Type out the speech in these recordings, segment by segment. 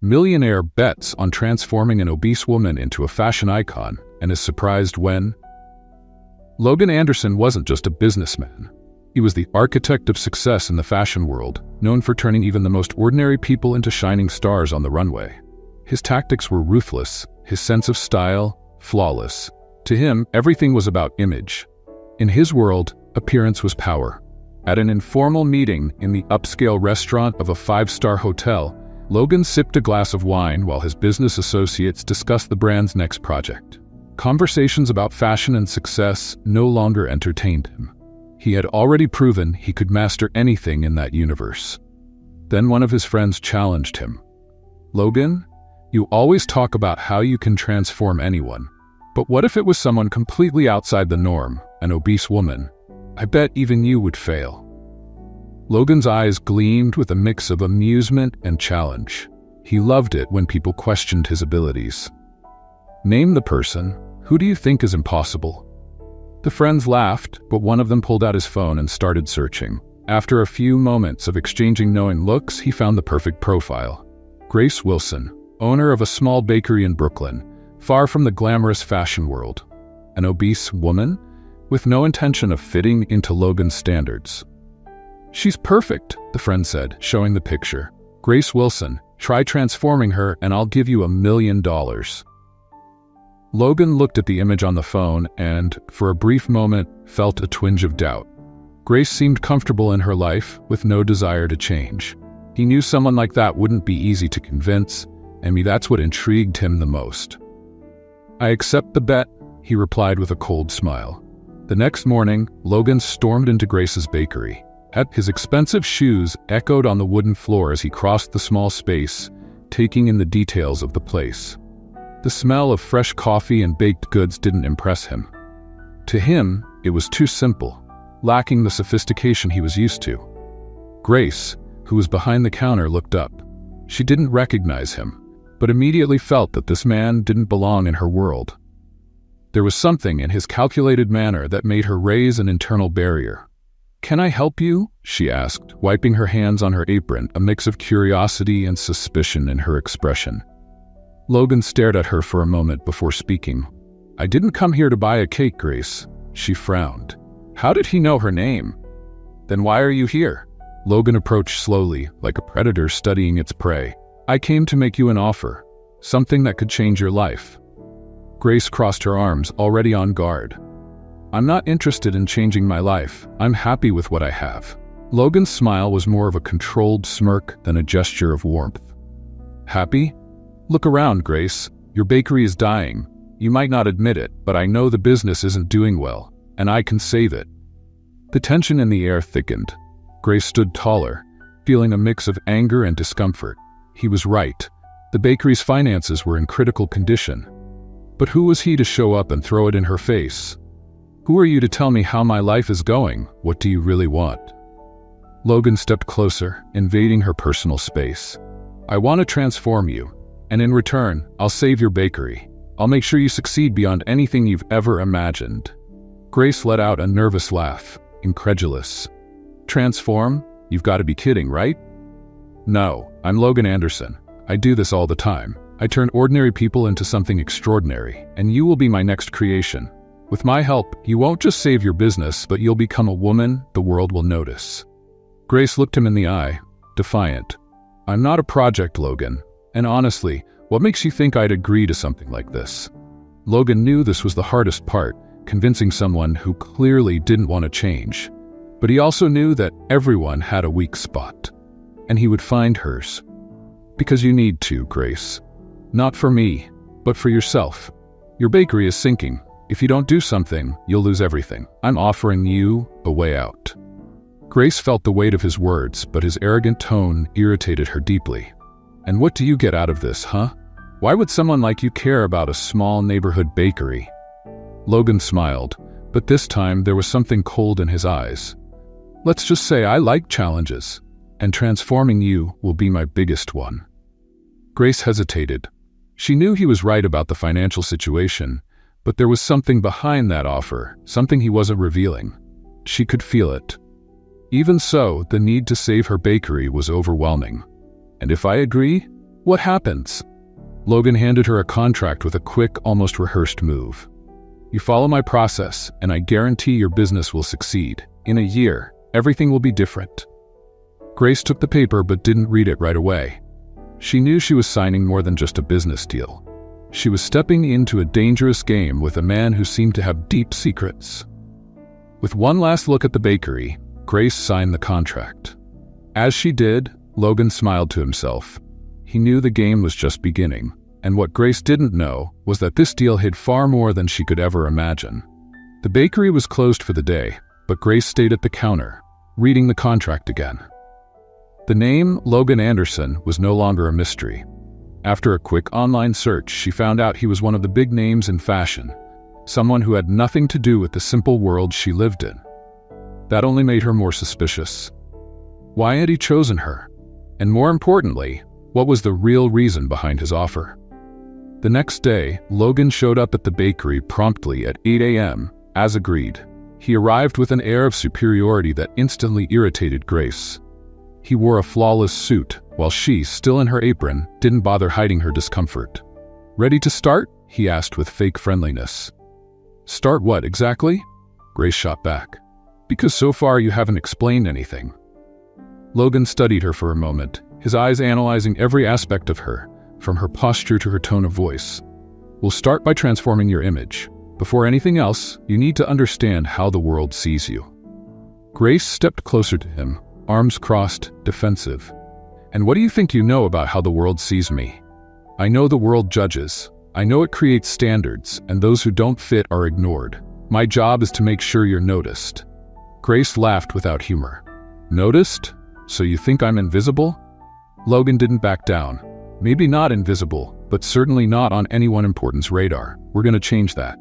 Millionaire bets on transforming an obese woman into a fashion icon and is surprised when Logan Anderson wasn't just a businessman. He was the architect of success in the fashion world, known for turning even the most ordinary people into shining stars on the runway. His tactics were ruthless, his sense of style, flawless. To him, everything was about image. In his world, appearance was power. At an informal meeting in the upscale restaurant of a five-star hotel, Logan sipped a glass of wine while his business associates discussed the brand's next project. Conversations about fashion and success no longer entertained him. He had already proven he could master anything in that universe. Then one of his friends challenged him. "Logan, you always talk about how you can transform anyone. But what if it was someone completely outside the norm, an obese woman? I bet even you would fail." Logan's eyes gleamed with a mix of amusement and challenge. He loved it when people questioned his abilities. "Name the person. Who do you think is impossible?" The friends laughed, but one of them pulled out his phone and started searching. After a few moments of exchanging knowing looks, he found the perfect profile. Grace Wilson, owner of a small bakery in Brooklyn, far from the glamorous fashion world. An obese woman with no intention of fitting into Logan's standards. "She's perfect," the friend said, showing the picture. "Grace Wilson, try transforming her and I'll give you $1 million. Logan looked at the image on the phone and, for a brief moment, felt a twinge of doubt. Grace seemed comfortable in her life, with no desire to change. He knew someone like that wouldn't be easy to convince, and that's what intrigued him the most. "I accept the bet," he replied with a cold smile. The next morning, Logan stormed into Grace's bakery. His expensive shoes echoed on the wooden floor as he crossed the small space, taking in the details of the place. The smell of fresh coffee and baked goods didn't impress him. To him, it was too simple, lacking the sophistication he was used to. Grace, who was behind the counter, looked up. She didn't recognize him, but immediately felt that this man didn't belong in her world. There was something in his calculated manner that made her raise an internal barrier. "Can I help you?" she asked, wiping her hands on her apron, a mix of curiosity and suspicion in her expression. Logan stared at her for a moment before speaking. "I didn't come here to buy a cake, Grace." She frowned. How did he know her name? "Then why are you here?" Logan approached slowly, like a predator studying its prey. "I came to make you an offer, something that could change your life." Grace crossed her arms, already on guard. "I'm not interested in changing my life. I'm happy with what I have." Logan's smile was more of a controlled smirk than a gesture of warmth. "Happy? Look around, Grace. Your bakery is dying. You might not admit it, but I know the business isn't doing well, and I can save it." The tension in the air thickened. Grace stood taller, feeling a mix of anger and discomfort. He was right. The bakery's finances were in critical condition. But who was he to show up and throw it in her face? "Who are you to tell me how my life is going? What do you really want?" Logan stepped closer, invading her personal space. "I want to transform you, and in return, I'll save your bakery. I'll make sure you succeed beyond anything you've ever imagined." Grace let out a nervous laugh, incredulous. "Transform? You've got to be kidding, right?" "No, I'm Logan Anderson. I do this all the time. I turn ordinary people into something extraordinary, and you will be my next creation. With my help, you won't just save your business, but you'll become a woman the world will notice." Grace looked him in the eye, defiant. "I'm not a project, Logan. And honestly, what makes you think I'd agree to something like this?" Logan knew this was the hardest part, convincing someone who clearly didn't want to change. But he also knew that everyone had a weak spot, and he would find hers. "Because you need to, Grace. Not for me, but for yourself. Your bakery is sinking. If you don't do something, you'll lose everything. I'm offering you a way out." Grace felt the weight of his words, but his arrogant tone irritated her deeply. "And what do you get out of this, huh? Why would someone like you care about a small neighborhood bakery?" Logan smiled, but this time there was something cold in his eyes. "Let's just say I like challenges, and transforming you will be my biggest one." Grace hesitated. She knew he was right about the financial situation, but there was something behind that offer, something he wasn't revealing. She could feel it. Even so, the need to save her bakery was overwhelming. "And if I agree, What happens? Logan handed her a contract with a quick, almost rehearsed move. You follow my process, and I guarantee your business will succeed. In a year, everything will be different. Grace took the paper but didn't read it right away. She knew she was signing more than just a business deal. She was stepping into a dangerous game with a man who seemed to have deep secrets. With one last look at the bakery, Grace signed the contract. As she did, Logan smiled to himself. He knew the game was just beginning, and what Grace didn't know was that this deal hid far more than she could ever imagine. The bakery was closed for the day, but Grace stayed at the counter, reading the contract again. The name Logan Anderson was no longer a mystery. After a quick online search, she found out he was one of the big names in fashion, someone who had nothing to do with the simple world she lived in. That only made her more suspicious. Why had he chosen her? And more importantly, what was the real reason behind his offer? The next day, Logan showed up at the bakery promptly at 8 a.m., as agreed. He arrived with an air of superiority that instantly irritated Grace. He wore a flawless suit, while she, still in her apron, didn't bother hiding her discomfort. "Ready to start?" he asked with fake friendliness. "Start what, exactly?" Grace shot back. "Because so far you haven't explained anything." Logan studied her for a moment, his eyes analyzing every aspect of her, from her posture to her tone of voice. "We'll start by transforming your image. Before anything else, you need to understand how the world sees you." Grace stepped closer to him, arms crossed, defensive. "And what do you think you know about how the world sees me? I know the world judges. I know it creates standards, and those who don't fit are ignored. My job is to make sure you're noticed." Grace laughed without humor. "Noticed? So you think I'm invisible?" Logan didn't back down. "Maybe not invisible, but certainly not on anyone important's radar. We're going to change that."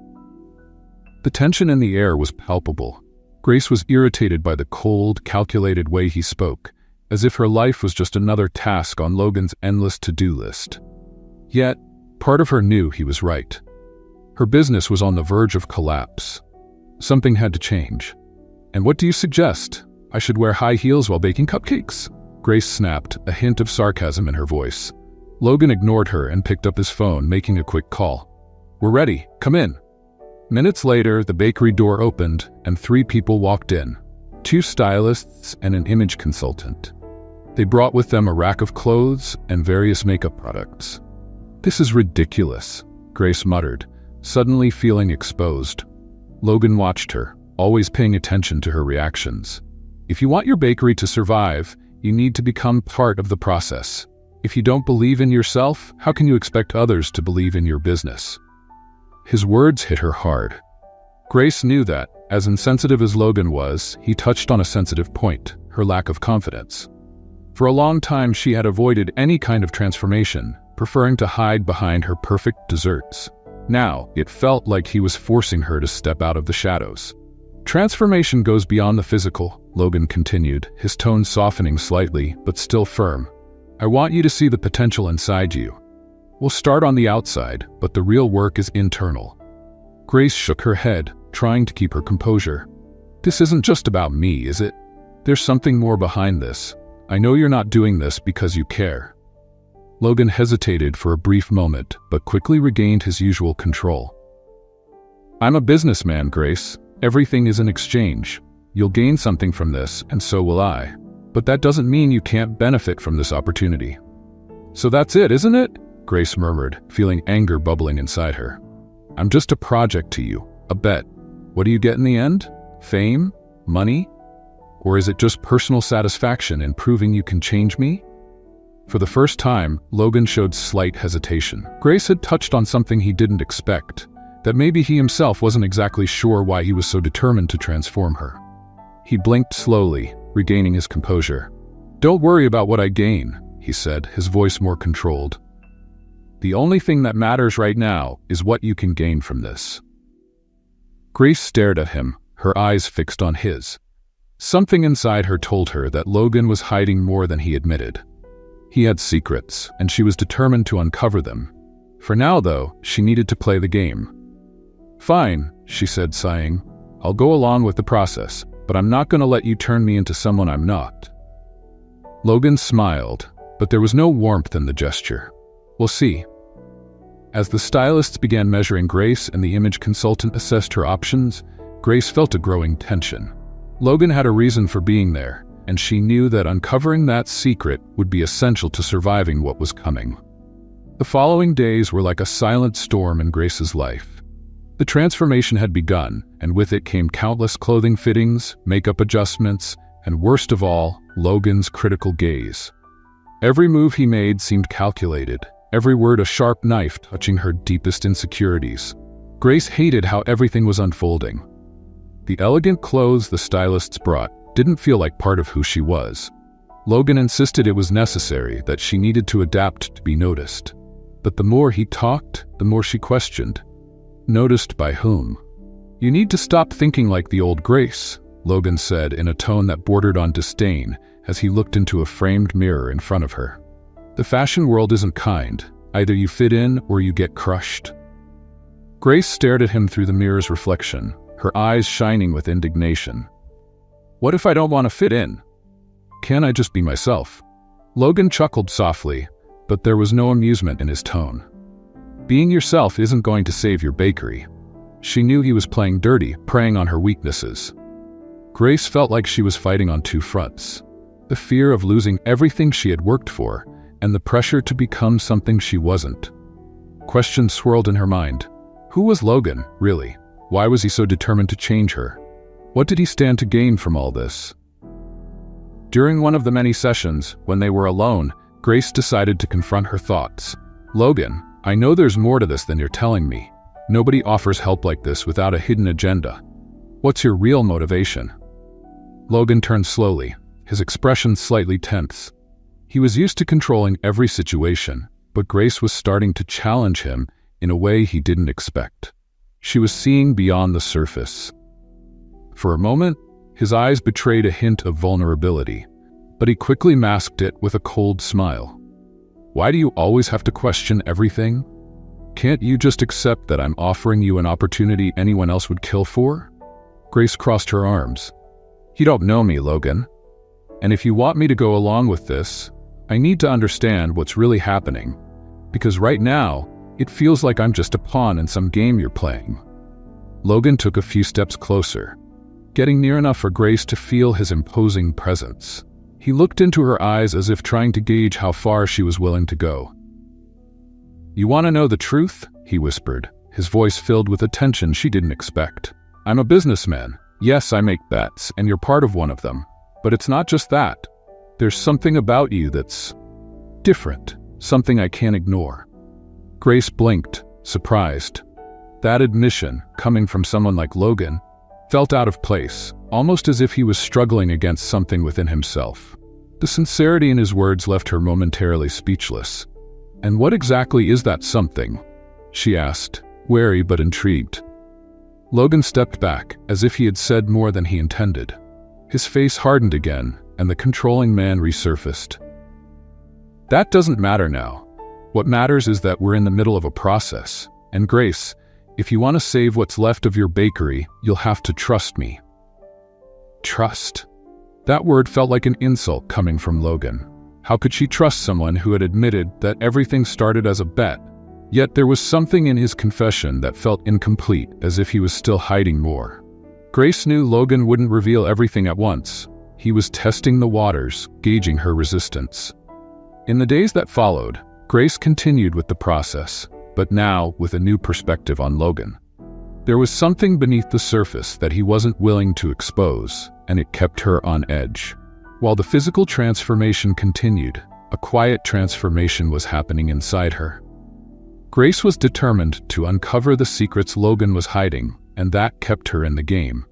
The tension in the air was palpable. Grace was irritated by the cold, calculated way he spoke, as if her life was just another task on Logan's endless to-do list. Yet, part of her knew he was right. Her business was on the verge of collapse. Something had to change. "And what do you suggest? I should wear high heels while baking cupcakes?" Grace snapped, a hint of sarcasm in her voice. Logan ignored her and picked up his phone, making a quick call. "We're ready. Come in." Minutes later, the bakery door opened and 3 people walked in, 2 stylists and an image consultant. They brought with them a rack of clothes and various makeup products. "This is ridiculous," Grace muttered, suddenly feeling exposed. Logan watched her, always paying attention to her reactions. "If you want your bakery to survive, you need to become part of the process. If you don't believe in yourself, how can you expect others to believe in your business?" His words hit her hard. Grace knew that, as insensitive as Logan was, he touched on a sensitive point, her lack of confidence. For a long time, she had avoided any kind of transformation, preferring to hide behind her perfect desserts. Now, it felt like he was forcing her to step out of the shadows. "Transformation goes beyond the physical," Logan continued, his tone softening slightly, but still firm. "I want you to see the potential inside you. We'll start on the outside, but the real work is internal." Grace shook her head, trying to keep her composure. "This isn't just about me, is it? There's something more behind this. I know you're not doing this because you care." Logan hesitated for a brief moment, but quickly regained his usual control. "I'm a businessman, Grace. Everything is an exchange. You'll gain something from this, and so will I. But that doesn't mean you can't benefit from this opportunity." "So that's it, isn't it?" Grace murmured, feeling anger bubbling inside her. "I'm just a project to you, a bet. What do you get in the end? Fame? Money? Or is it just personal satisfaction in proving you can change me?" For the first time, Logan showed slight hesitation. Grace had touched on something he didn't expect, that maybe he himself wasn't exactly sure why he was so determined to transform her. He blinked slowly, regaining his composure. "Don't worry about what I gain," he said, his voice more controlled. "The only thing that matters right now is what you can gain from this." Grace stared at him, her eyes fixed on his. Something inside her told her that Logan was hiding more than he admitted. He had secrets, and she was determined to uncover them. For now, though, she needed to play the game. "Fine," she said, sighing. "I'll go along with the process, but I'm not going to let you turn me into someone I'm not." Logan smiled, but there was no warmth in the gesture. "We'll see." As the stylists began measuring Grace and the image consultant assessed her options, Grace felt a growing tension. Logan had a reason for being there, and she knew that uncovering that secret would be essential to surviving what was coming. The following days were like a silent storm in Grace's life. The transformation had begun, and with it came countless clothing fittings, makeup adjustments, and worst of all, Logan's critical gaze. Every move he made seemed calculated, every word a sharp knife touching her deepest insecurities. Grace hated how everything was unfolding. The elegant clothes the stylists brought didn't feel like part of who she was. Logan insisted it was necessary, that she needed to adapt to be noticed. But the more he talked, the more she questioned. Noticed by whom? "You need to stop thinking like the old Grace," Logan said in a tone that bordered on disdain as he looked into a framed mirror in front of her. "The fashion world isn't kind. Either you fit in or you get crushed." Grace stared at him through the mirror's reflection, her eyes shining with indignation. "What if I don't want to fit in? Can't I just be myself?" Logan chuckled softly, but there was no amusement in his tone. "Being yourself isn't going to save your bakery." She knew he was playing dirty, preying on her weaknesses. Grace felt like she was fighting on two fronts: the fear of losing everything she had worked for, and the pressure to become something she wasn't. Questions swirled in her mind. Who was Logan, really? Why was he so determined to change her? What did he stand to gain from all this? During one of the many sessions, when they were alone, Grace decided to confront her thoughts. "Logan, I know there's more to this than you're telling me. Nobody offers help like this without a hidden agenda. What's your real motivation?" Logan turned slowly, his expression slightly tense. He was used to controlling every situation, but Grace was starting to challenge him in a way he didn't expect. She was seeing beyond the surface. For a moment, his eyes betrayed a hint of vulnerability, but he quickly masked it with a cold smile. "Why do you always have to question everything? Can't you just accept that I'm offering you an opportunity anyone else would kill for?" Grace crossed her arms. "You don't know me, Logan. And if you want me to go along with this, I need to understand what's really happening, because right now, it feels like I'm just a pawn in some game you're playing." Logan took a few steps closer, getting near enough for Grace to feel his imposing presence. He looked into her eyes as if trying to gauge how far she was willing to go. "You want to know the truth?" he whispered, his voice filled with a tension she didn't expect. "I'm a businessman. Yes, I make bets, and you're part of one of them. But it's not just that. There's something about you that's different, something I can't ignore." Grace blinked, surprised. That admission, coming from someone like Logan, felt out of place, almost as if he was struggling against something within himself. The sincerity in his words left her momentarily speechless. "And what exactly is that something?" she asked, wary but intrigued. Logan stepped back, as if he had said more than he intended. His face hardened again, and the controlling man resurfaced. "That doesn't matter now. What matters is that we're in the middle of a process. And Grace, if you want to save what's left of your bakery, you'll have to trust me." Trust. That word felt like an insult coming from Logan. How could she trust someone who had admitted that everything started as a bet? Yet there was something in his confession that felt incomplete, as if he was still hiding more. Grace knew Logan wouldn't reveal everything at once. He was testing the waters, gauging her resistance. In the days that followed, Grace continued with the process, but now with a new perspective on Logan. There was something beneath the surface that he wasn't willing to expose, and it kept her on edge. While the physical transformation continued, a quiet transformation was happening inside her. Grace was determined to uncover the secrets Logan was hiding, and that kept her in the game.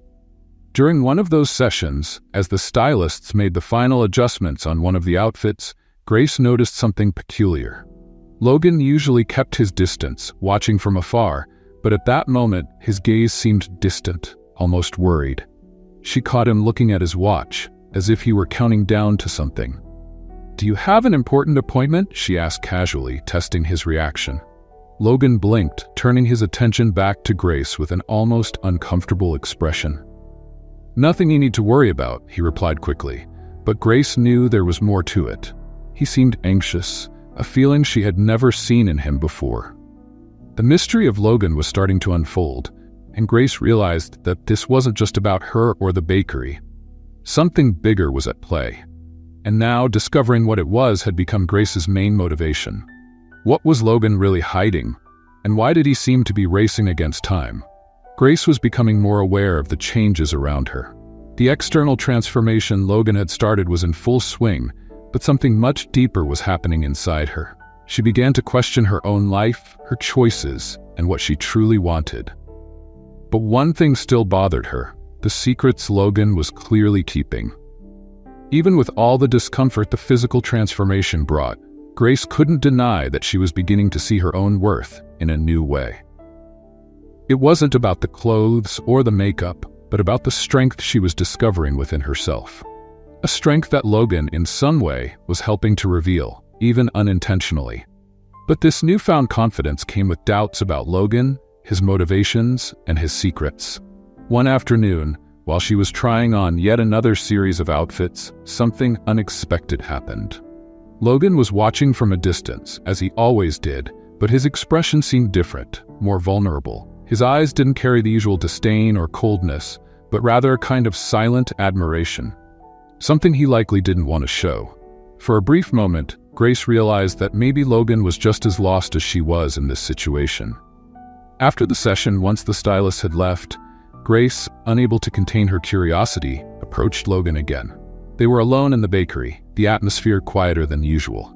During one of those sessions, as the stylists made the final adjustments on one of the outfits, Grace noticed something peculiar. Logan usually kept his distance, watching from afar, but at that moment, his gaze seemed distant, almost worried. She caught him looking at his watch, as if he were counting down to something. "Do you have an important appointment?" she asked casually, testing his reaction. Logan blinked, turning his attention back to Grace with an almost uncomfortable expression. "Nothing you need to worry about," he replied quickly, but Grace knew there was more to it. He seemed anxious, a feeling she had never seen in him before. The mystery of Logan was starting to unfold, and Grace realized that this wasn't just about her or the bakery. Something bigger was at play. And now, discovering what it was had become Grace's main motivation. What was Logan really hiding? And why did he seem to be racing against time? Grace was becoming more aware of the changes around her. The external transformation Logan had started was in full swing, but something much deeper was happening inside her. She began to question her own life, her choices, and what she truly wanted. But one thing still bothered her: the secrets Logan was clearly keeping. Even with all the discomfort the physical transformation brought, Grace couldn't deny that she was beginning to see her own worth in a new way. It wasn't about the clothes or the makeup, but about the strength she was discovering within herself. A strength that Logan, in some way, was helping to reveal, even unintentionally. But this newfound confidence came with doubts about Logan, his motivations, and his secrets. One afternoon, while she was trying on yet another series of outfits, something unexpected happened. Logan was watching from a distance, as he always did, but his expression seemed different, more vulnerable. His eyes didn't carry the usual disdain or coldness, but rather a kind of silent admiration. Something he likely didn't want to show. For a brief moment, Grace realized that maybe Logan was just as lost as she was in this situation. After the session, once the stylist had left, Grace, unable to contain her curiosity, approached Logan again. They were alone in the bakery, the atmosphere quieter than usual.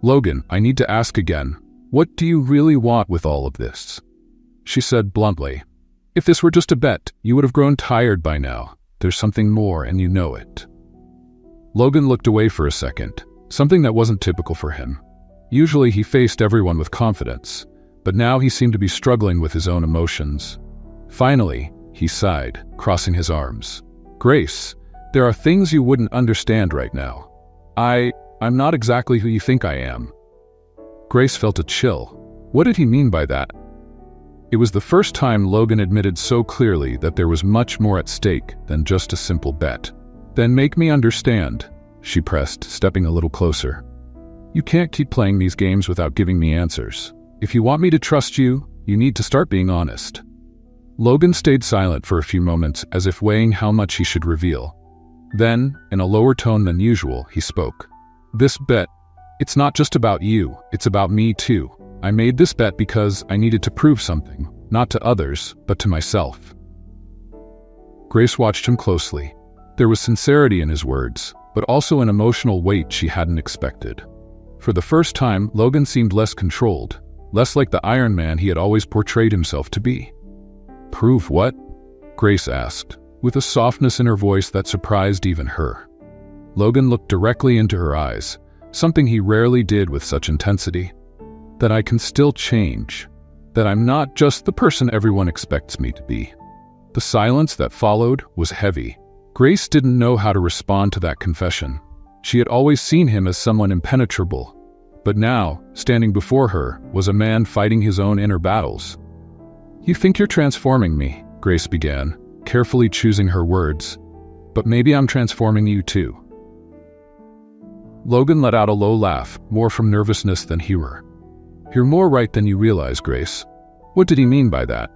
"Logan, I need to ask again, what do you really want with all of this?" She said bluntly. "If this were just a bet, you would have grown tired by now. There's something more, and you know it." Logan looked away for a second, something that wasn't typical for him. Usually he faced everyone with confidence, but now he seemed to be struggling with his own emotions. Finally, he sighed, crossing his arms. "Grace, there are things you wouldn't understand right now. I'm not exactly who you think I am." Grace felt a chill. What did he mean by that? It was the first time Logan admitted so clearly that there was much more at stake than just a simple bet. "Then make me understand," she pressed, stepping a little closer. "You can't keep playing these games without giving me answers. If you want me to trust you, you need to start being honest." Logan stayed silent for a few moments, as if weighing how much he should reveal. Then, in a lower tone than usual, he spoke. "This bet, it's not just about you, it's about me too. I made this bet because I needed to prove something, not to others, but to myself." Grace watched him closely. There was sincerity in his words, but also an emotional weight she hadn't expected. For the first time, Logan seemed less controlled, less like the Iron Man he had always portrayed himself to be. "Prove what?" Grace asked, with a softness in her voice that surprised even her. Logan looked directly into her eyes, something he rarely did with such intensity. "That I can still change. That I'm not just the person everyone expects me to be." The silence that followed was heavy. Grace didn't know how to respond to that confession. She had always seen him as someone impenetrable, but now, standing before her, was a man fighting his own inner battles. "You think you're transforming me," Grace began, carefully choosing her words, "but maybe I'm transforming you too." Logan let out a low laugh, more from nervousness than humor. "You're more right than you realize, Grace." What did he mean by that?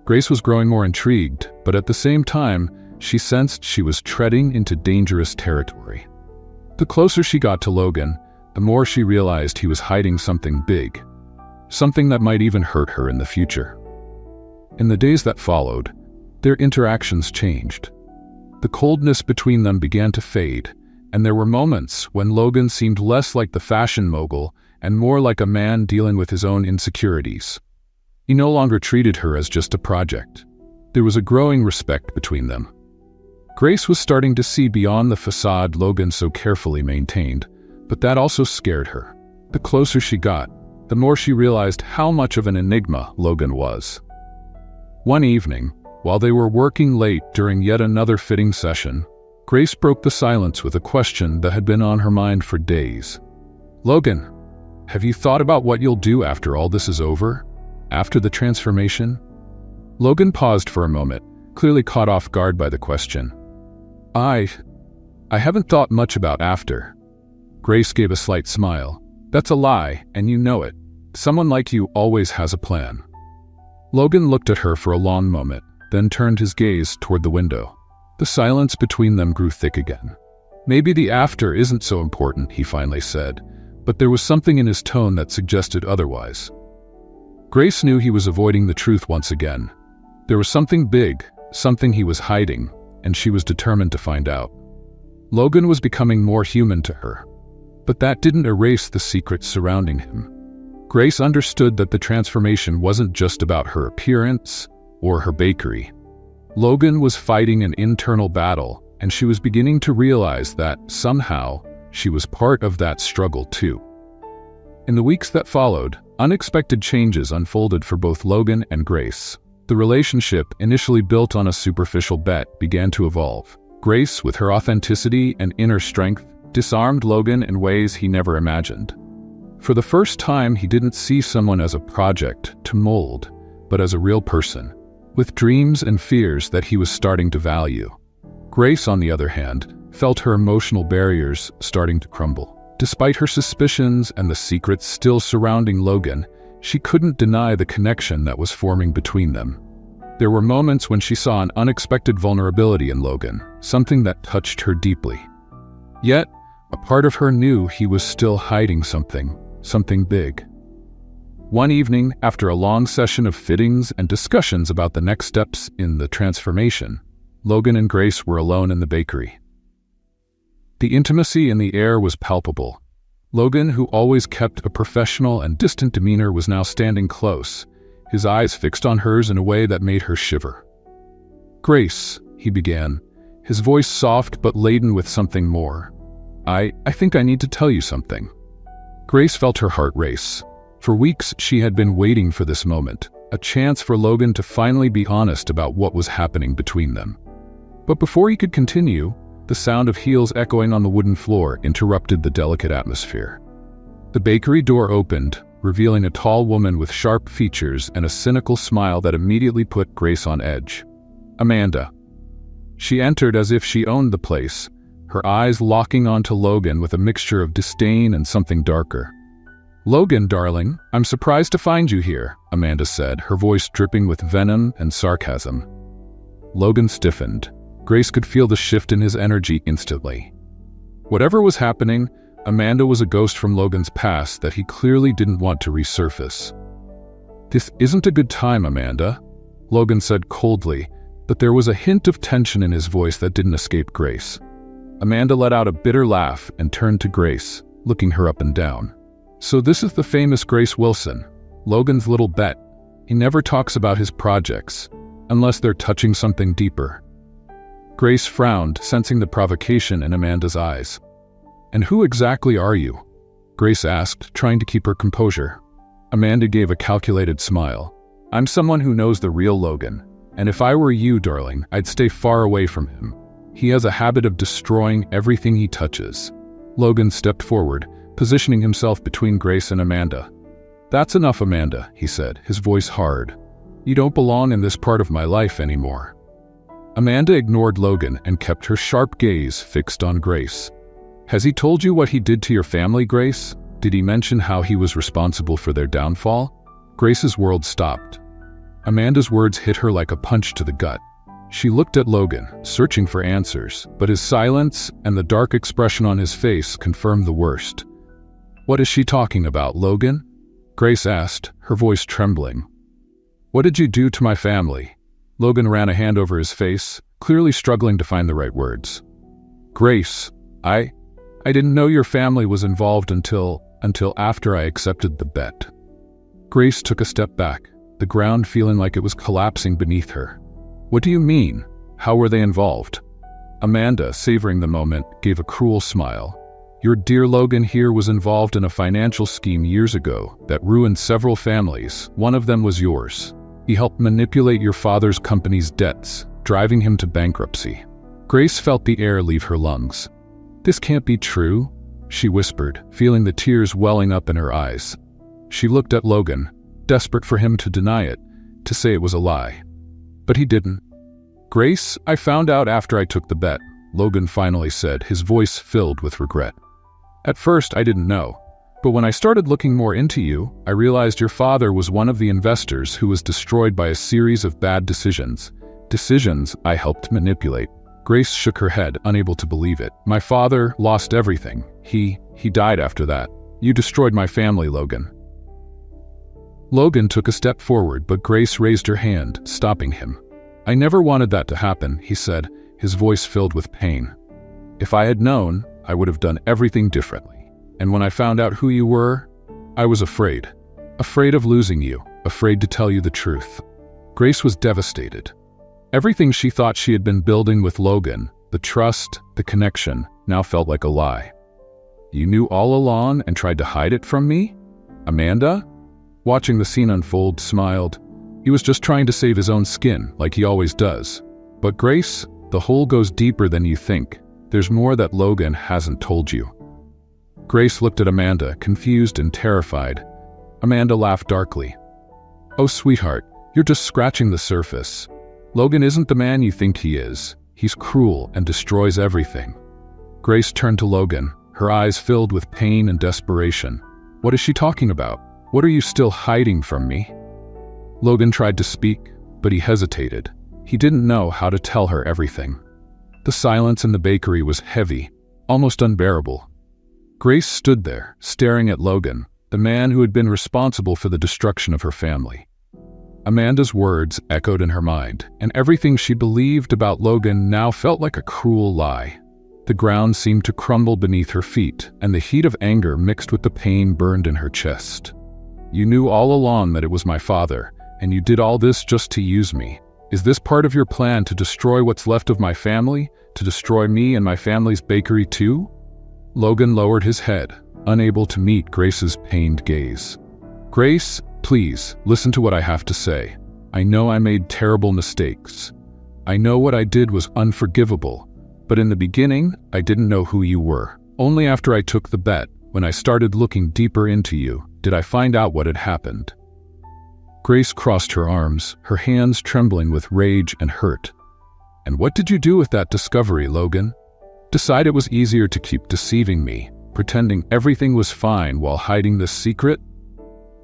Grace was growing more intrigued, but at the same time, she sensed she was treading into dangerous territory. The closer she got to Logan, the more she realized he was hiding something big, something that might even hurt her in the future. In the days that followed, their interactions changed. The coldness between them began to fade, and there were moments when Logan seemed less like the fashion mogul and more like a man dealing with his own insecurities. He no longer treated her as just a project. There was a growing respect between them. Grace was starting to see beyond the facade Logan so carefully maintained, but that also scared her. The closer she got, the more she realized how much of an enigma Logan was. One evening, while they were working late during yet another fitting session, Grace broke the silence with a question that had been on her mind for days. "Logan, have you thought about what you'll do after all this is over? After the transformation?" Logan paused for a moment, clearly caught off guard by the question. I haven't thought much about after." Grace gave a slight smile. That's a lie, and you know it. Someone like you always has a plan. Logan looked at her for a long moment, then turned his gaze toward the window. The silence between them grew thick again. Maybe the after isn't so important, he finally said, but there was something in his tone that suggested otherwise. Grace knew he was avoiding the truth once again. There was something big, something he was hiding, and she was determined to find out. Logan was becoming more human to her, but that didn't erase the secrets surrounding him. Grace understood that the transformation wasn't just about her appearance or her bakery. Logan was fighting an internal battle, and she was beginning to realize that, somehow, she was part of that struggle too. In the weeks that followed, unexpected changes unfolded for both Logan and Grace. The relationship, initially built on a superficial bet, began to evolve. Grace, with her authenticity and inner strength, disarmed Logan in ways he never imagined. For the first time, he didn't see someone as a project to mold, but as a real person, with dreams and fears that he was starting to value. Grace, on the other hand, felt her emotional barriers starting to crumble. Despite her suspicions and the secrets still surrounding Logan, she couldn't deny the connection that was forming between them. There were moments when she saw an unexpected vulnerability in Logan, something that touched her deeply. Yet, a part of her knew he was still hiding something big. One evening, after a long session of fittings and discussions about the next steps in the transformation, Logan and Grace were alone in the bakery. The intimacy in the air was palpable. Logan, who always kept a professional and distant demeanor, was now standing close, his eyes fixed on hers in a way that made her shiver. "Grace," he began, his voice soft but laden with something more. I think I need to tell you something." Grace felt her heart race. For weeks, she had been waiting for this moment, a chance for Logan to finally be honest about what was happening between them. But before he could continue, the sound of heels echoing on the wooden floor interrupted the delicate atmosphere. The bakery door opened, revealing a tall woman with sharp features and a cynical smile that immediately put Grace on edge. Amanda. She entered as if she owned the place, her eyes locking onto Logan with a mixture of disdain and something darker. "Logan, darling, I'm surprised to find you here," Amanda said, her voice dripping with venom and sarcasm. Logan stiffened. Grace could feel the shift in his energy instantly. Whatever was happening, Amanda was a ghost from Logan's past that he clearly didn't want to resurface. "This isn't a good time, Amanda," Logan said coldly, but there was a hint of tension in his voice that didn't escape Grace. Amanda let out a bitter laugh and turned to Grace, looking her up and down. "So this is the famous Grace Wilson, Logan's little bet. He never talks about his projects, unless they're touching something deeper." Grace frowned, sensing the provocation in Amanda's eyes. "And who exactly are you?" Grace asked, trying to keep her composure. Amanda gave a calculated smile. "I'm someone who knows the real Logan, and if I were you, darling, I'd stay far away from him. He has a habit of destroying everything he touches." Logan stepped forward, positioning himself between Grace and Amanda. "That's enough, Amanda," he said, his voice hard. "You don't belong in this part of my life anymore." Amanda ignored Logan and kept her sharp gaze fixed on Grace. "Has he told you what he did to your family, Grace? Did he mention how he was responsible for their downfall?" Grace's world stopped. Amanda's words hit her like a punch to the gut. She looked at Logan, searching for answers, but his silence and the dark expression on his face confirmed the worst. "What is she talking about, Logan?" Grace asked, her voice trembling. "What did you do to my family?" Logan ran a hand over his face, clearly struggling to find the right words. "Grace, I didn't know your family was involved until after I accepted the bet." Grace took a step back, the ground feeling like it was collapsing beneath her. "What do you mean? How were they involved?" Amanda, savoring the moment, gave a cruel smile. "Your dear Logan here was involved in a financial scheme years ago that ruined several families. One of them was yours. He helped manipulate your father's company's debts, driving him to bankruptcy." Grace felt the air leave her lungs. "This can't be true," she whispered, feeling the tears welling up in her eyes. She looked at Logan, desperate for him to deny it, to say it was a lie. But he didn't. "Grace, I found out after I took the bet," Logan finally said, his voice filled with regret. At first, I didn't know. But when I started looking more into you, I realized your father was one of the investors who was destroyed by a series of bad decisions. Decisions I helped manipulate. Grace shook her head, unable to believe it. My father lost everything. He died after that. You destroyed my family, Logan. Logan took a step forward, but Grace raised her hand, stopping him. I never wanted that to happen, he said, his voice filled with pain. If I had known, I would have done everything differently. And when I found out who you were, I was afraid. Afraid of losing you, afraid to tell you the truth. Grace was devastated. Everything she thought she had been building with Logan, the trust, the connection, now felt like a lie. You knew all along and tried to hide it from me? Amanda? Watching the scene unfold, smiled. He was just trying to save his own skin, like he always does. But Grace, the hole goes deeper than you think. There's more that Logan hasn't told you. Grace looked at Amanda, confused and terrified. Amanda laughed darkly. Oh, sweetheart, you're just scratching the surface. Logan isn't the man you think he is. He's cruel and destroys everything. Grace turned to Logan, her eyes filled with pain and desperation. What is she talking about? What are you still hiding from me? Logan tried to speak, but he hesitated. He didn't know how to tell her everything. The silence in the bakery was heavy, almost unbearable. Grace stood there, staring at Logan, the man who had been responsible for the destruction of her family. Amanda's words echoed in her mind, and everything she believed about Logan now felt like a cruel lie. The ground seemed to crumble beneath her feet, and the heat of anger mixed with the pain burned in her chest. You knew all along that it was my father, and you did all this just to use me. Is this part of your plan to destroy what's left of my family? To destroy me and my family's bakery too? Logan lowered his head, unable to meet Grace's pained gaze. Grace, please, listen to what I have to say. I know I made terrible mistakes. I know what I did was unforgivable, but in the beginning, I didn't know who you were. Only after I took the bet, when I started looking deeper into you, did I find out what had happened. Grace crossed her arms, her hands trembling with rage and hurt. And what did you do with that discovery, Logan? Decide it was easier to keep deceiving me, pretending everything was fine while hiding this secret?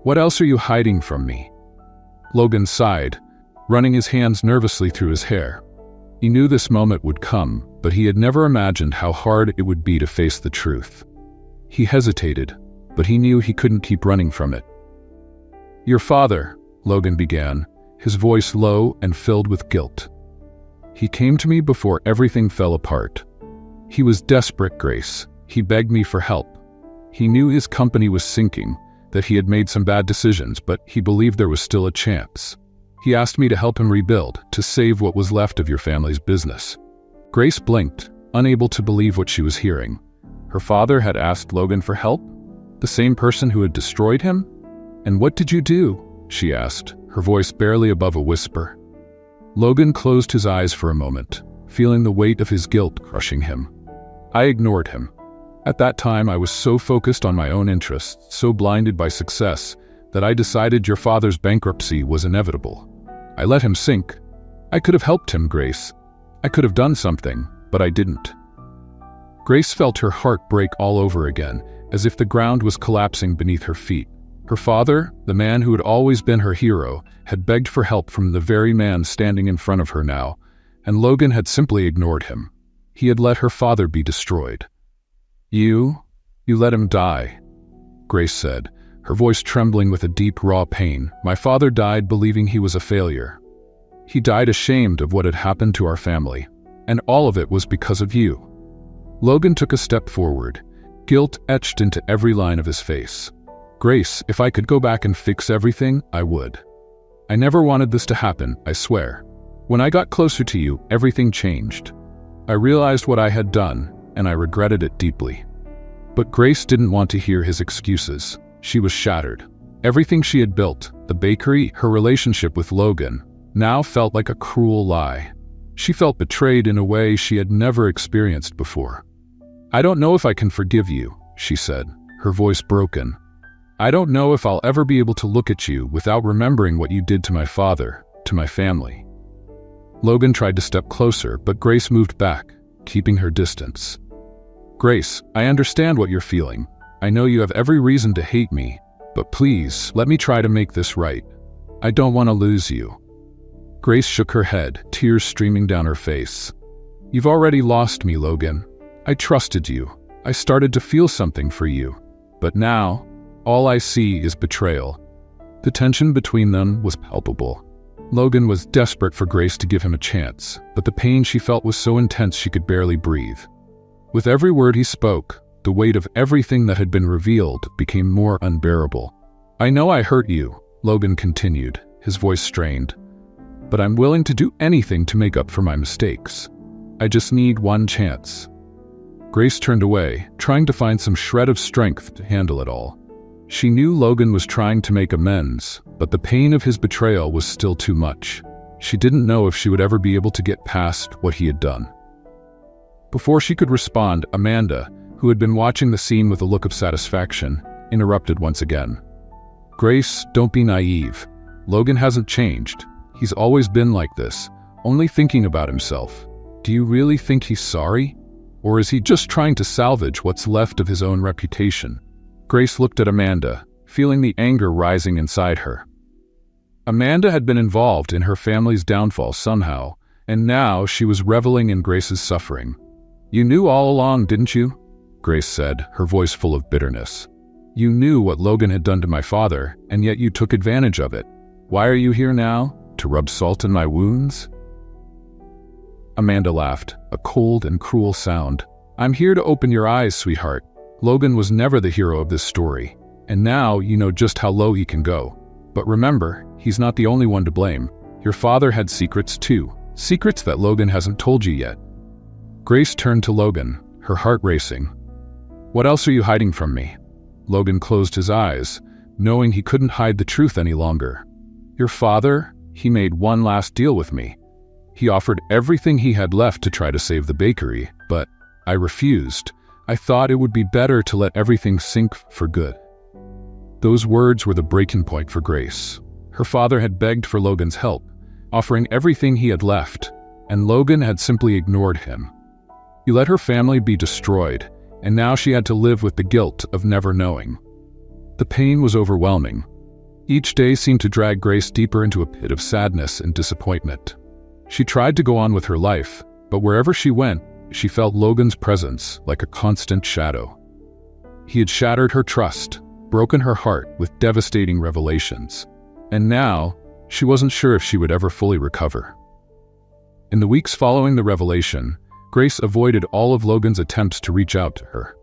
What else are you hiding from me? Logan sighed, running his hands nervously through his hair. He knew this moment would come, but he had never imagined how hard it would be to face the truth. He hesitated, but he knew he couldn't keep running from it. Your father, Logan began, his voice low and filled with guilt. He came to me before everything fell apart. He was desperate, Grace. He begged me for help. He knew his company was sinking, that he had made some bad decisions, but he believed there was still a chance. He asked me to help him rebuild, to save what was left of your family's business. Grace blinked, unable to believe what she was hearing. Her father had asked Logan for help? The same person who had destroyed him? And what did you do? She asked, her voice barely above a whisper. Logan closed his eyes for a moment, feeling the weight of his guilt crushing him. I ignored him. At that time, I was so focused on my own interests, so blinded by success, that I decided your father's bankruptcy was inevitable. I let him sink. I could have helped him, Grace. I could have done something, but I didn't. Grace felt her heart break all over again, as if the ground was collapsing beneath her feet. Her father, the man who had always been her hero, had begged for help from the very man standing in front of her now, and Logan had simply ignored him. He had let her father be destroyed. You let him die, Grace said, her voice trembling with a deep, raw pain. My father died believing he was a failure. He died ashamed of what had happened to our family, and all of it was because of you. Logan took a step forward, guilt etched into every line of his face. Grace, if I could go back and fix everything, I would. I never wanted this to happen, I swear. When I got closer to you, everything changed. I realized what I had done, and I regretted it deeply. But Grace didn't want to hear his excuses. She was shattered. Everything she had built, the bakery, her relationship with Logan, now felt like a cruel lie. She felt betrayed in a way she had never experienced before. I don't know if I can forgive you, she said, her voice broken. I don't know if I'll ever be able to look at you without remembering what you did to my father, to my family. Logan tried to step closer, but Grace moved back, keeping her distance. Grace, I understand what you're feeling. I know you have every reason to hate me, but please, let me try to make this right. I don't want to lose you." Grace shook her head, tears streaming down her face. "You've already lost me, Logan. I trusted you. I started to feel something for you. But now, all I see is betrayal." The tension between them was palpable. Logan was desperate for Grace to give him a chance, but the pain she felt was so intense she could barely breathe. With every word he spoke, the weight of everything that had been revealed became more unbearable. "I know I hurt you," Logan continued, his voice strained. "But I'm willing to do anything to make up for my mistakes. I just need one chance." Grace turned away, trying to find some shred of strength to handle it all. She knew Logan was trying to make amends, but the pain of his betrayal was still too much. She didn't know if she would ever be able to get past what he had done. Before she could respond, Amanda, who had been watching the scene with a look of satisfaction, interrupted once again. "Grace, don't be naive. Logan hasn't changed. He's always been like this, only thinking about himself. Do you really think he's sorry? Or is he just trying to salvage what's left of his own reputation?" Grace looked at Amanda, feeling the anger rising inside her. Amanda had been involved in her family's downfall somehow, and now she was reveling in Grace's suffering. "You knew all along, didn't you?" Grace said, her voice full of bitterness. "You knew what Logan had done to my father, and yet you took advantage of it. Why are you here now? To rub salt in my wounds?" Amanda laughed, a cold and cruel sound. "I'm here to open your eyes, sweetheart. Logan was never the hero of this story, and now you know just how low he can go. But remember, he's not the only one to blame. Your father had secrets too, secrets that Logan hasn't told you yet." Grace turned to Logan, her heart racing. "What else are you hiding from me?" Logan closed his eyes, knowing he couldn't hide the truth any longer. "Your father, he made one last deal with me. He offered everything he had left to try to save the bakery, but I refused. I thought it would be better to let everything sink for good." Those words were the breaking point for Grace. Her father had begged for Logan's help, offering everything he had left, and Logan had simply ignored him. He let her family be destroyed, and now she had to live with the guilt of never knowing. The pain was overwhelming. Each day seemed to drag Grace deeper into a pit of sadness and disappointment. She tried to go on with her life, but wherever she went, she felt Logan's presence like a constant shadow. He had shattered her trust, broken her heart with devastating revelations, and now she wasn't sure if she would ever fully recover. In the weeks following the revelation, Grace avoided all of Logan's attempts to reach out to her.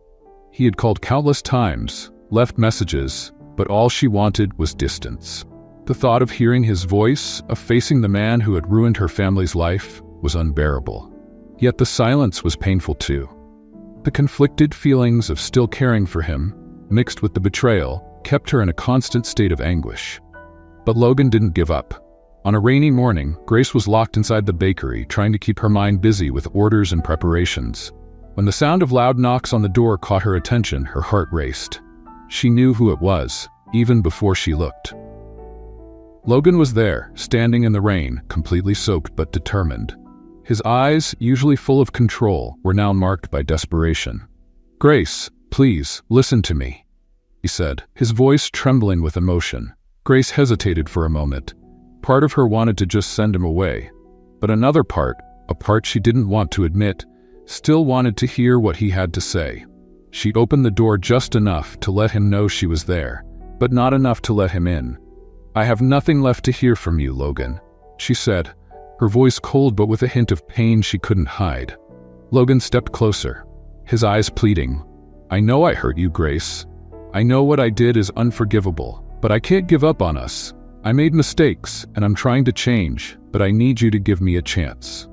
He had called countless times, left messages, but all she wanted was distance. The thought of hearing his voice, of facing the man who had ruined her family's life, was unbearable. Yet the silence was painful too. The conflicted feelings of still caring for him, mixed with the betrayal, kept her in a constant state of anguish. But Logan didn't give up. On a rainy morning, Grace was locked inside the bakery, trying to keep her mind busy with orders and preparations. When the sound of loud knocks on the door caught her attention, her heart raced. She knew who it was, even before she looked. Logan was there, standing in the rain, completely soaked but determined. His eyes, usually full of control, were now marked by desperation. "Grace, please, listen to me," he said, his voice trembling with emotion. Grace hesitated for a moment. Part of her wanted to just send him away, but another part, a part she didn't want to admit, still wanted to hear what he had to say. She opened the door just enough to let him know she was there, but not enough to let him in. "I have nothing left to hear from you, Logan," she said, her voice cold but with a hint of pain she couldn't hide. Logan stepped closer, his eyes pleading. "I know I hurt you, Grace. I know what I did is unforgivable, but I can't give up on us. I made mistakes, and I'm trying to change, but I need you to give me a chance."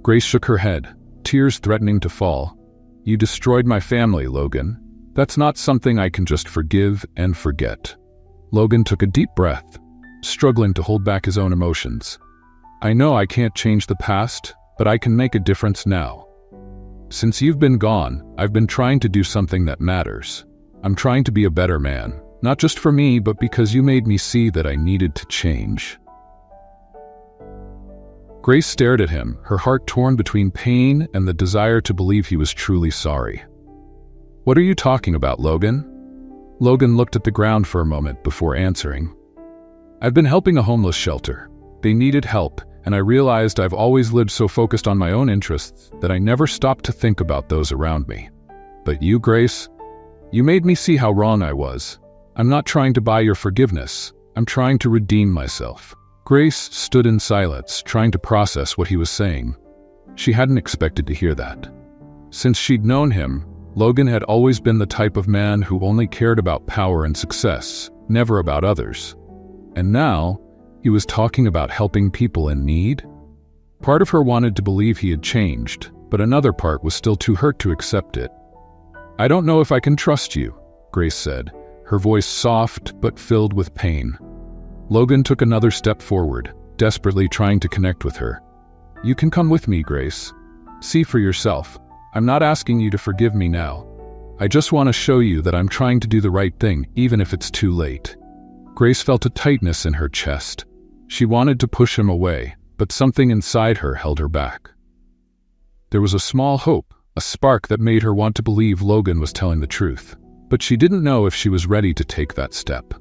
Grace shook her head, tears threatening to fall. "You destroyed my family, Logan. That's not something I can just forgive and forget." Logan took a deep breath, struggling to hold back his own emotions. "I know I can't change the past, but I can make a difference now. Since you've been gone, I've been trying to do something that matters. I'm trying to be a better man, not just for me, but because you made me see that I needed to change." Grace stared at him, her heart torn between pain and the desire to believe he was truly sorry. "What are you talking about, Logan?" Logan looked at the ground for a moment before answering. "I've been helping a homeless shelter. They needed help, and I realized I've always lived so focused on my own interests that I never stopped to think about those around me. But you, Grace, you made me see how wrong I was. I'm not trying to buy your forgiveness. I'm trying to redeem myself." Grace stood in silence, trying to process what he was saying. She hadn't expected to hear that. Since she'd known him, Logan had always been the type of man who only cared about power and success, never about others. And now, he was talking about helping people in need? Part of her wanted to believe he had changed, but another part was still too hurt to accept it. "I don't know if I can trust you," Grace said, her voice soft but filled with pain. Logan took another step forward, desperately trying to connect with her. "You can come with me, Grace. See for yourself. I'm not asking you to forgive me now. I just want to show you that I'm trying to do the right thing, even if it's too late." Grace felt a tightness in her chest. She wanted to push him away, but something inside her held her back. There was a small hope, a spark that made her want to believe Logan was telling the truth. But she didn't know if she was ready to take that step.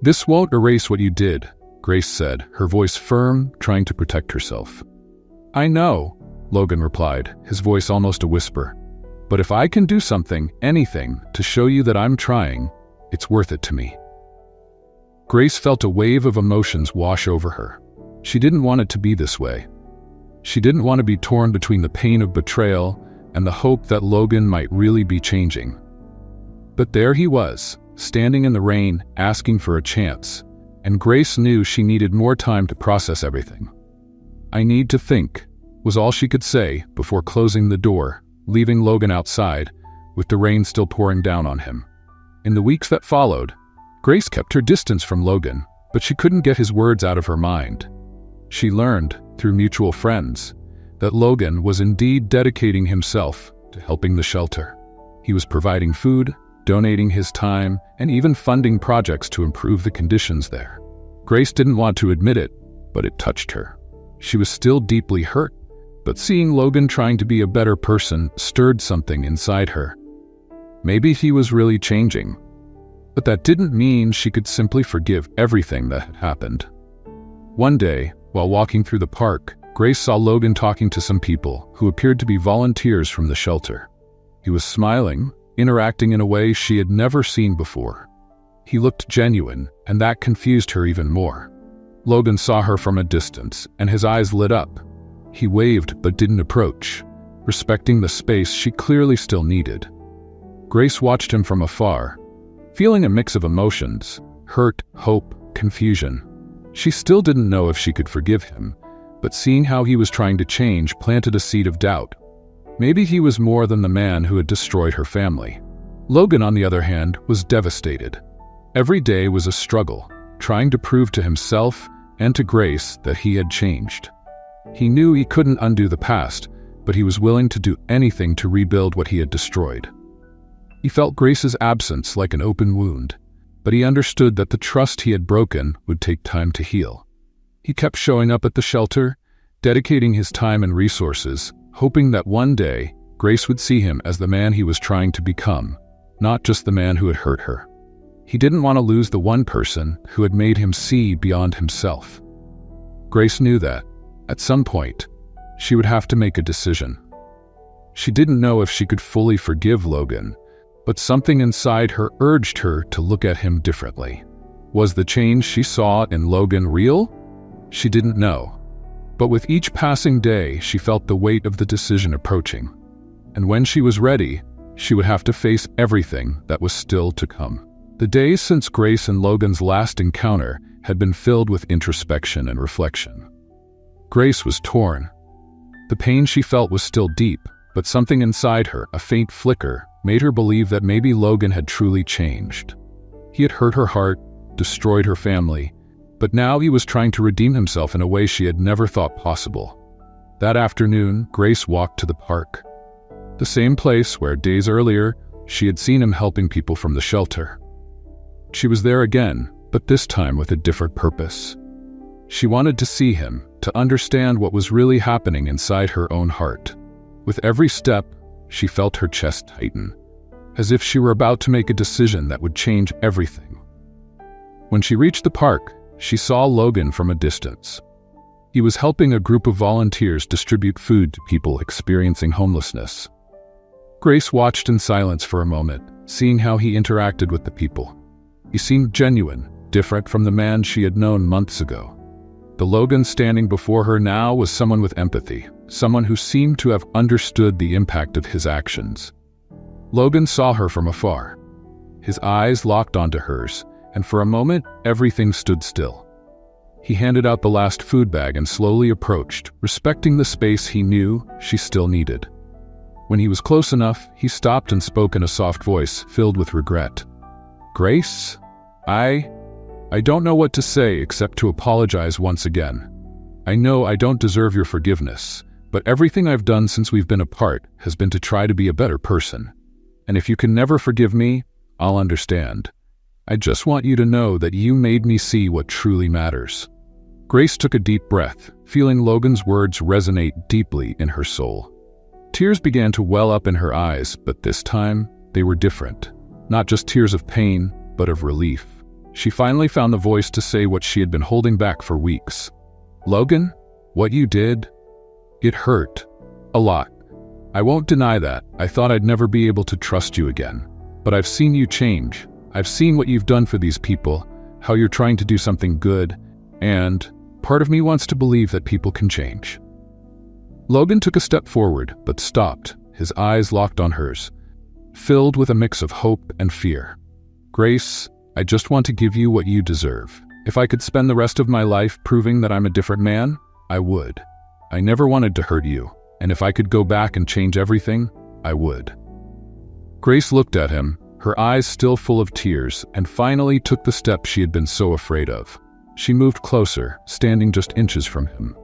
"This won't erase what you did," Grace said, her voice firm, trying to protect herself. "I know," Logan replied, his voice almost a whisper. "But if I can do something, anything, to show you that I'm trying, it's worth it to me." Grace felt a wave of emotions wash over her. She didn't want it to be this way. She didn't want to be torn between the pain of betrayal and the hope that Logan might really be changing. But there he was, standing in the rain, asking for a chance, and Grace knew she needed more time to process everything. "I need to think," was all she could say before closing the door, leaving Logan outside, with the rain still pouring down on him. In the weeks that followed, Grace kept her distance from Logan, but she couldn't get his words out of her mind. She learned, through mutual friends, that Logan was indeed dedicating himself to helping the shelter. He was providing food, donating his time, and even funding projects to improve the conditions there. Grace didn't want to admit it, but it touched her. She was still deeply hurt, but seeing Logan trying to be a better person stirred something inside her. Maybe he was really changing. But that didn't mean she could simply forgive everything that had happened. One day, while walking through the park, Grace saw Logan talking to some people who appeared to be volunteers from the shelter. He was smiling, interacting in a way she had never seen before. He looked genuine, and that confused her even more. Logan saw her from a distance, and his eyes lit up. He waved but didn't approach, respecting the space she clearly still needed. Grace watched him from afar, feeling a mix of emotions: hurt, hope, confusion. She still didn't know if she could forgive him, but seeing how he was trying to change planted a seed of doubt. Maybe he was more than the man who had destroyed her family. Logan, on the other hand, was devastated. Every day was a struggle, trying to prove to himself and to Grace that he had changed. He knew he couldn't undo the past, but he was willing to do anything to rebuild what he had destroyed. He felt Grace's absence like an open wound, but he understood that the trust he had broken would take time to heal. He kept showing up at the shelter, dedicating his time and resources, hoping that one day Grace would see him as the man he was trying to become, not just the man who had hurt her. He didn't want to lose the one person who had made him see beyond himself. Grace knew that, at some point, she would have to make a decision. She didn't know if she could fully forgive Logan, but something inside her urged her to look at him differently. Was the change she saw in Logan real? She didn't know. But with each passing day, she felt the weight of the decision approaching. And when she was ready, she would have to face everything that was still to come. The days since Grace and Logan's last encounter had been filled with introspection and reflection. Grace was torn. The pain she felt was still deep, but something inside her, a faint flicker, made her believe that maybe Logan had truly changed. He had hurt her heart, destroyed her family, but now he was trying to redeem himself in a way she had never thought possible. That afternoon, Grace walked to the park, the same place where days earlier she had seen him helping people from the shelter. She was there again, but this time with a different purpose. She wanted to see him, to understand what was really happening inside her own heart. With every step, she felt her chest tighten, as if she were about to make a decision that would change everything. When she reached the park, she saw Logan from a distance. He was helping a group of volunteers distribute food to people experiencing homelessness. Grace watched in silence for a moment, seeing how he interacted with the people. He seemed genuine, different from the man she had known months ago. The Logan standing before her now was someone with empathy, someone who seemed to have understood the impact of his actions. Logan saw her from afar. His eyes locked onto hers, and for a moment, everything stood still. He handed out the last food bag and slowly approached, respecting the space he knew she still needed. When he was close enough, he stopped and spoke in a soft voice filled with regret. "Grace, I don't know what to say except to apologize once again. I know I don't deserve your forgiveness, but everything I've done since we've been apart has been to try to be a better person. And if you can never forgive me, I'll understand. I just want you to know that you made me see what truly matters." Grace took a deep breath, feeling Logan's words resonate deeply in her soul. Tears began to well up in her eyes, but this time, they were different. Not just tears of pain, but of relief. She finally found the voice to say what she had been holding back for weeks. "Logan, what you did, it hurt. A lot. I won't deny that. I thought I'd never be able to trust you again. But I've seen you change. I've seen what you've done for these people, how you're trying to do something good, and part of me wants to believe that people can change." Logan took a step forward, but stopped, his eyes locked on hers, filled with a mix of hope and fear. "Grace, I just want to give you what you deserve. If I could spend the rest of my life proving that I'm a different man, I would. I never wanted to hurt you, and if I could go back and change everything, I would." Grace looked at him, her eyes still full of tears, and finally took the step she had been so afraid of. She moved closer, standing just inches from him.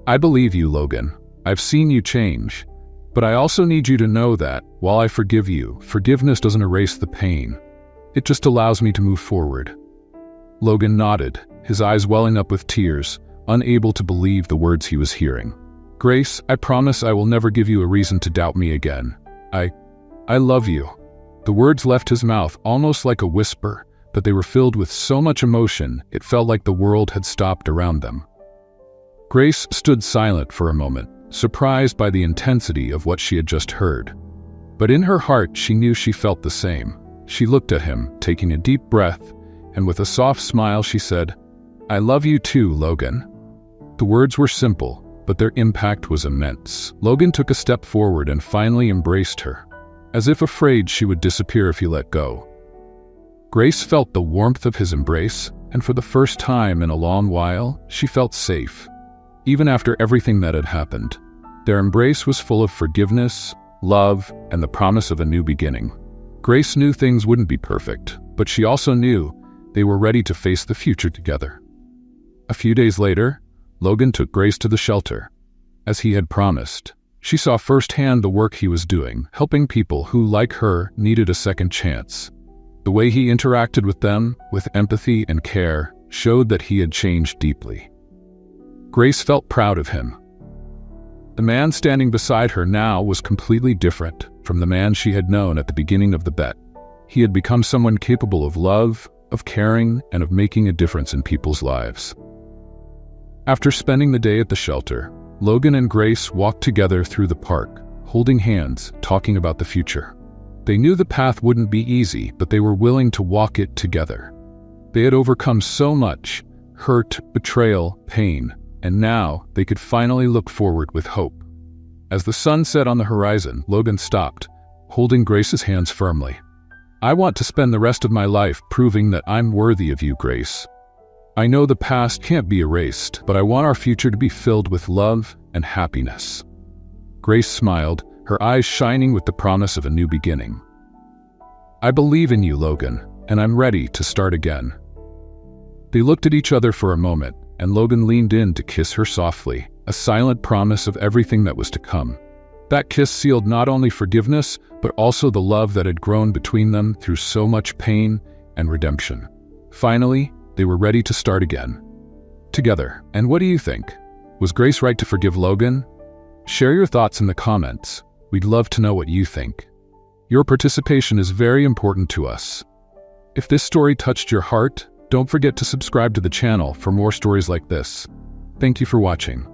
"I believe you, Logan. I've seen you change. But I also need you to know that, while I forgive you, forgiveness doesn't erase the pain. It just allows me to move forward." Logan nodded, his eyes welling up with tears, unable to believe the words he was hearing. "Grace, I promise I will never give you a reason to doubt me again. I love you." The words left his mouth almost like a whisper, but they were filled with so much emotion it felt like the world had stopped around them. Grace stood silent for a moment, surprised by the intensity of what she had just heard. But in her heart she knew she felt the same. She looked at him, taking a deep breath, and with a soft smile she said, "I love you too, Logan." The words were simple, but their impact was immense. Logan took a step forward and finally embraced her, as if afraid she would disappear if he let go. Grace felt the warmth of his embrace, and for the first time in a long while, she felt safe. Even after everything that had happened, their embrace was full of forgiveness, love, and the promise of a new beginning. Grace knew things wouldn't be perfect, but she also knew they were ready to face the future together. A few days later, Logan took Grace to the shelter. As he had promised, she saw firsthand the work he was doing, helping people who, like her, needed a second chance. The way he interacted with them, with empathy and care, showed that he had changed deeply. Grace felt proud of him. The man standing beside her now was completely different from the man she had known at the beginning of the bet. He had become someone capable of love, of caring, and of making a difference in people's lives. After spending the day at the shelter, Logan and Grace walked together through the park, holding hands, talking about the future. They knew the path wouldn't be easy, but they were willing to walk it together. They had overcome so much: hurt, betrayal, pain, and now they could finally look forward with hope. As the sun set on the horizon, Logan stopped, holding Grace's hands firmly. "I want to spend the rest of my life proving that I'm worthy of you, Grace. I know the past can't be erased, but I want our future to be filled with love and happiness." Grace smiled, her eyes shining with the promise of a new beginning. "I believe in you, Logan, and I'm ready to start again." They looked at each other for a moment, and Logan leaned in to kiss her softly, a silent promise of everything that was to come. That kiss sealed not only forgiveness, but also the love that had grown between them through so much pain and redemption. Finally, they were ready to start again. Together. And what do you think? Was Grace right to forgive Logan? Share your thoughts in the comments. We'd love to know what you think. Your participation is very important to us. If this story touched your heart, don't forget to subscribe to the channel for more stories like this. Thank you for watching.